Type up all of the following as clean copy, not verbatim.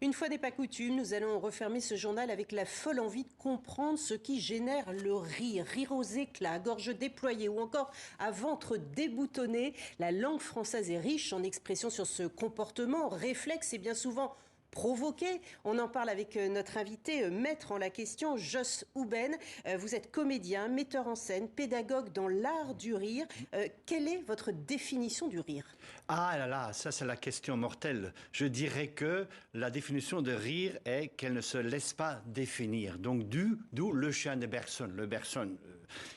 Une fois n'est pas coutume, nous allons refermer ce journal avec la folle envie de comprendre ce qui génère le rire. Rire aux éclats, à gorge déployée ou encore à ventre déboutonné. La langue française est riche en expressions sur ce comportement, réflexe et bien souvent provoqué. On en parle avec notre invité, maître en la question, Jos Houben. Vous êtes comédien, metteur en scène, pédagogue dans l'art du rire. Quelle est votre définition du rire? Ah là là, ça c'est la question mortelle. Je dirais que la définition de rire est qu'elle ne se laisse pas définir. Donc d'où Le Chien de Bergson. Le Bergson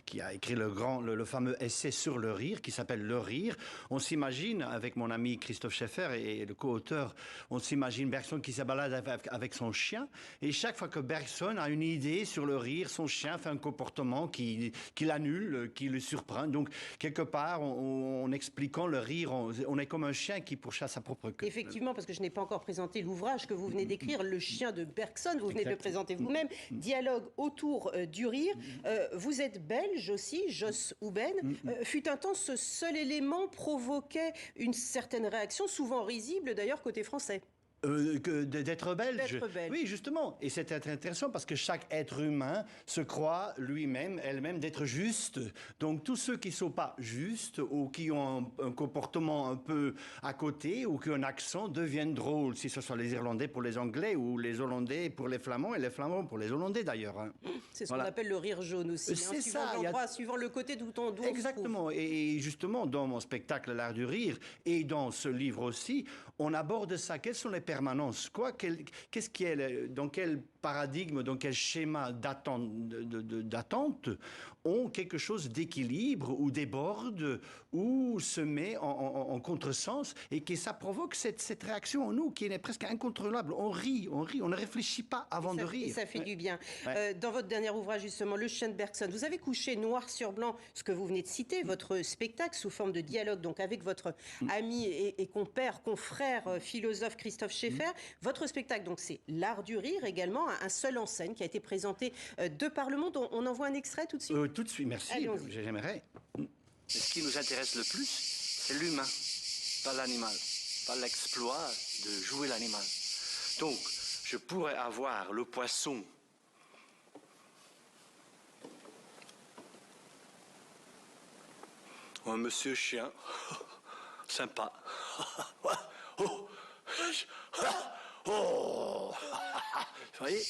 qui a écrit le fameux essai sur le rire qui s'appelle Le Rire. On s'imagine, avec mon ami Christophe Schaeffer et le co-auteur, on s'imagine Bergson qui se balade avec son chien. Et chaque fois que Bergson a une idée sur le rire, son chien fait un comportement qui l'annule, qui le surprend. Donc quelque part, en expliquant le rire, on est comme un chien qui pourchasse sa propre queue. Effectivement, parce que je n'ai pas encore présenté l'ouvrage que vous venez d'écrire, Le Chien de Bergson, vous venez de le présenter vous-même, Dialogue autour du rire. Vous êtes belge aussi, Jos Houben. Fut un temps, ce seul élément provoquait une certaine réaction, souvent risible d'ailleurs côté français. D'être belge. D'être belge. Oui, justement. Et c'est intéressant parce que chaque être humain se croit lui-même, elle-même, d'être juste. Donc, tous ceux qui ne sont pas justes ou qui ont un comportement un peu à côté ou qui ont un accent deviennent drôles. Si ce soit les Irlandais pour les Anglais ou les Hollandais pour les Flamands et les Flamands pour les Hollandais d'ailleurs. Hein. C'est ce qu'on appelle le rire jaune aussi. C'est suivant ça. l'endroit, suivant le côté d'où on se Exactement. Et justement, dans mon spectacle L'Art du Rire et dans ce livre aussi, on aborde ça. Quelles sont les permanence, quoi? Qu'est-ce qui est, dans quel paradigme, dans quel schéma d'attente ont quelque chose d'équilibre ou déborde ou se met en contresens et que ça provoque cette réaction en nous qui est presque incontrôlable. On rit, on ne réfléchit pas avant de rire. Et ça fait du bien. Ouais. Dans votre dernier ouvrage, justement, Le Chien de Bergson, vous avez couché noir sur blanc ce que vous venez de citer, votre spectacle sous forme de dialogue, donc avec votre ami et compère, confrère, philosophe Christophe Schaeffer. Votre spectacle, donc, c'est L'Art du Rire également, un seul en scène qui a été présenté de par le monde. On en voit un extrait tout de suite. Tout de suite, merci. J'aimerais. Ce qui nous intéresse le plus, c'est l'humain, pas l'animal, pas l'exploit de jouer l'animal. Donc, je pourrais avoir le poisson un monsieur chien, sympa. Oh. Oh. Vous voyez?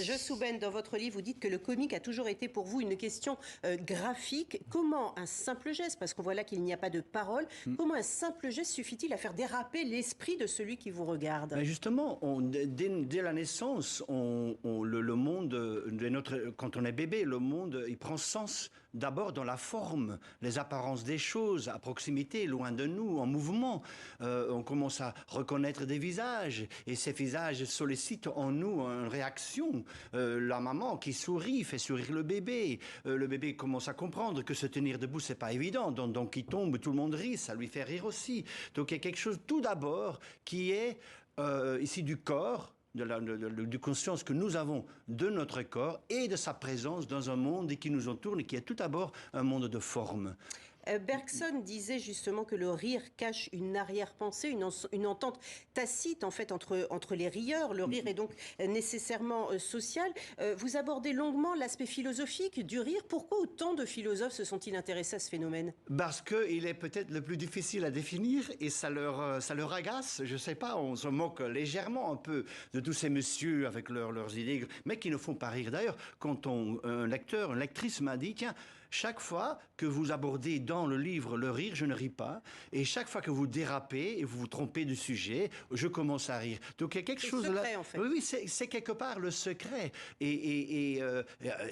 Jos Houben, dans votre livre, vous dites que le comique a toujours été pour vous une question graphique. Comment un simple geste, parce qu'on voit là qu'il n'y a pas de parole, comment un simple geste suffit-il à faire déraper l'esprit de celui qui vous regarde? Mais justement, dès la naissance, le monde, quand on est bébé, le monde, il prend sens d'abord dans la forme, les apparences des choses, à proximité, loin de nous, en mouvement. On commence à reconnaître des visages, et ces visages sollicitent en nous une réaction. La maman qui sourit fait sourire le bébé. Le bébé commence à comprendre que se tenir debout, c'est pas évident. Donc il tombe, tout le monde rit, ça lui fait rire aussi. Donc il y a quelque chose tout d'abord qui est ici du corps, du conscience que nous avons de notre corps et de sa présence dans un monde qui nous entoure et qui est tout d'abord un monde de forme. Bergson disait justement que le rire cache une arrière-pensée, une entente tacite en fait entre les rieurs. Le rire est donc nécessairement social. Vous abordez longuement l'aspect philosophique du rire. Pourquoi autant de philosophes se sont-ils intéressés à ce phénomène? Parce qu'il est peut-être le plus difficile à définir et ça leur agace. Je sais pas, on se moque légèrement un peu de tous ces messieurs avec leurs idées, mais qui ne font pas rire. D'ailleurs, quand un lecteur, une lectrice m'a dit, tiens, chaque fois que vous abordez dans le livre le rire, je ne ris pas. Et chaque fois que vous dérapez et vous vous trompez du sujet, je commence à rire. Donc il y a quelque chose secret, là. En fait. Oui, c'est quelque part le secret. Et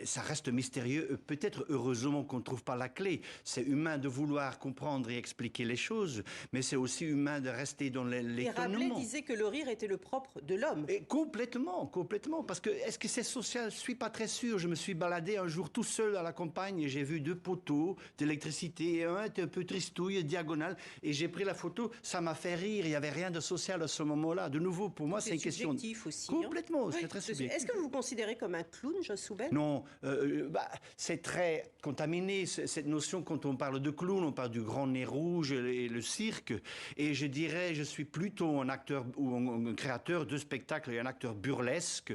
ça reste mystérieux. Peut-être heureusement qu'on ne trouve pas la clé. C'est humain de vouloir comprendre et expliquer les choses, mais c'est aussi humain de rester dans l'étonnement. Et Rabelais disait que le rire était le propre de l'homme. Et complètement. Parce que est-ce que c'est social? Je suis pas très sûr. Je me suis baladé un jour tout seul à la campagne et j'ai vu vu deux poteaux d'électricité et un était un peu tristouille, diagonale. Et j'ai pris la photo, ça m'a fait rire. Il n'y avait rien de social à ce moment-là. De nouveau, pour moi, c'est une question... aussi. Complètement, Hein. c'est très subjectif. Est-ce que vous vous considérez comme un clown, Joss Souben? Non, c'est très contaminé, cette notion, quand on parle de clown, on parle du grand nez rouge et le cirque. Et je dirais, je suis plutôt un acteur ou un créateur de spectacle et un acteur burlesque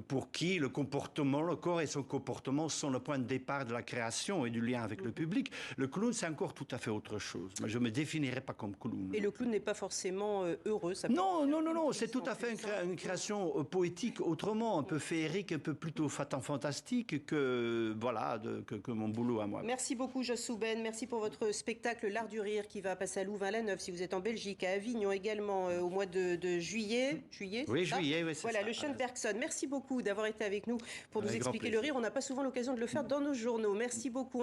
pour qui le comportement, le corps et son comportement sont le point de départ de la création et du lien avec le public. Le clown, c'est encore tout à fait autre chose. Mais je ne me définirais pas comme clown. Et le clown n'est pas forcément heureux, ça Non, c'est tout à fait une création poétique autrement, un peu féerique, un peu plutôt fantastique que, voilà, que mon boulot à moi. Merci beaucoup, Joss Souben. Merci pour votre spectacle L'Art du Rire qui va passer à Louvain-la-Neuve si vous êtes en Belgique, à Avignon également au mois de juillet. Oui, juillet, oui, c'est voilà, ça. le Schönbergson. Merci beaucoup d'avoir été avec nous pour nous Avec grand expliquer le plaisir. rire. On n'a pas souvent l'occasion de le faire dans nos journaux. Merci beaucoup.